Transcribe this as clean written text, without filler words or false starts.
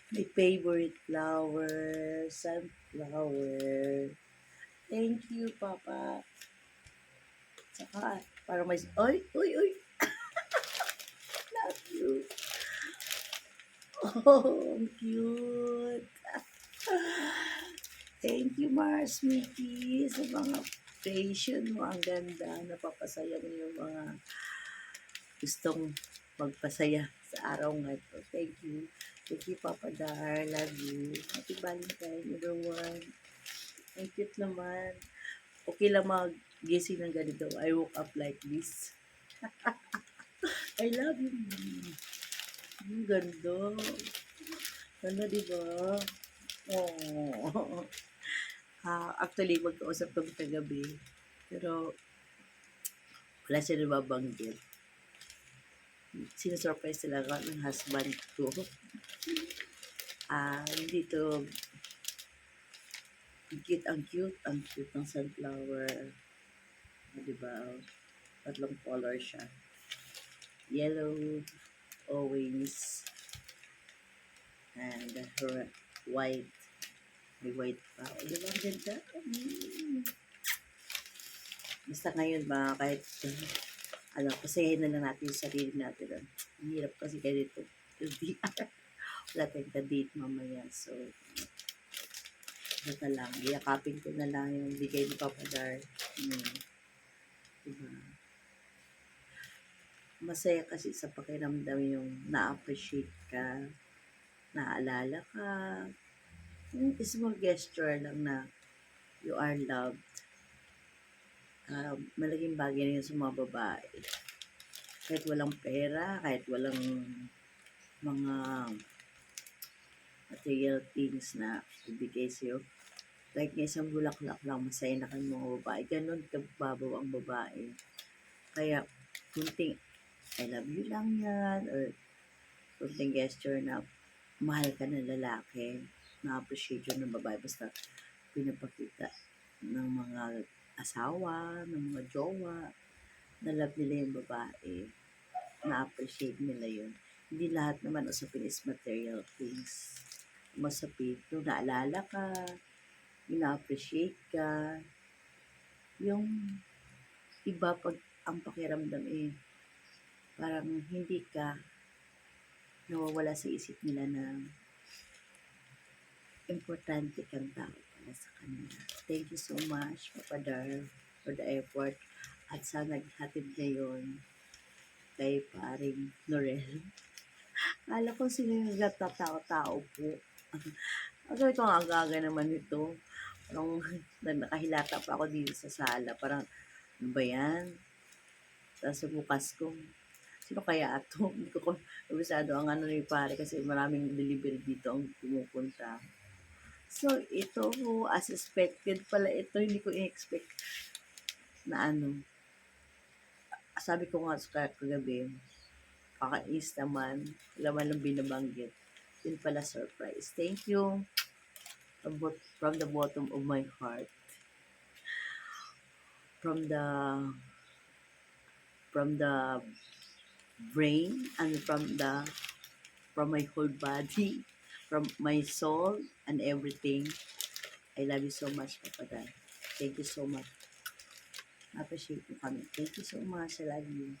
My favorite flower, sunflower. Thank you, Papa. Tsaka, para may... Oy, oy, oy! Love you. Oh, ang cute. Thank you, Mars Mickey, sa mga creation mo. Ang ganda. Napapasaya mo yung mga gustong magpasaya sa araw nga ito. Thank you. Thank you, Papa Dar. Love you. Happy Valentine, everyone. Ang cute naman. Okay lang mag-gising ng ganito. I woke up like this. I love you. Ang ganda. Ganda, diba? Oh. Actually, magkausap kami kagabi. Pero, wala siya nababanggit. Sinusurprise sila ako ng husband ko. Hindi to ang cute ng sunflower. Diba? Tatlong color siya. Yellow, always, and white. May white pa. Diba? Ang ganda. Basta ngayon ba, kahit pasayahin na lang natin yung sarili natin. Ang hirap kasi ganito. Wala tayong ka-date mamaya. So, ito lang. Iyakapin ko na lang yung bigay ni Papa Dar. Diba? Masaya kasi sa pakiramdam yung na-appreciate ka, naalala ka. Yung small gesture lang na you are loved. Malaking bagay na yun sa mga babae. Kahit walang pera, kahit walang mga material things na ibigay sa'yo. Kahit nga isang bulaklak lang, masaya na kang mga babae. Ganon kababaw ang babae. Kaya, kunting I love you lang yan, or kunting gesture na mahal ka ng lalaki, na-appreciate yun ng babae. Basta pinapakita ng mga asawa, ng mga jowa, na love nila yung babae, na-appreciate nila yun. Hindi lahat naman usapin is material things. Masapit, nung naalala ka, ina-appreciate ka, yung iba pag ang pakiramdam parang hindi ka nawawala sa isip nila na importante kang tao para sa kanila. Thank you so much, Papa Dar, for the effort. At sa naghatid ngayon kay paring Norel. Kala ko sino yung nagtatao-tao po. Sabi ko, ang aga naman ito. Parang nakahilata pa ako dito sa sala. Parang, ano ba yan? Tapos bukas ko, sino kaya ito? Hindi ko kabisado ang ano ni pare kasi maraming delivery dito ang pumupunta. So, ito, as expected pala ito, hindi ko in-expect na ano. Sabi ko nga sa kagabi, kakais naman, laman lang binabanggit. Yun pala surprise. Thank you from the bottom of my heart. From the brain and from my whole body, from my soul and everything. I love you so much, Papa Dad. Thank you so much. I appreciate you kami. Thank you so much. I love you.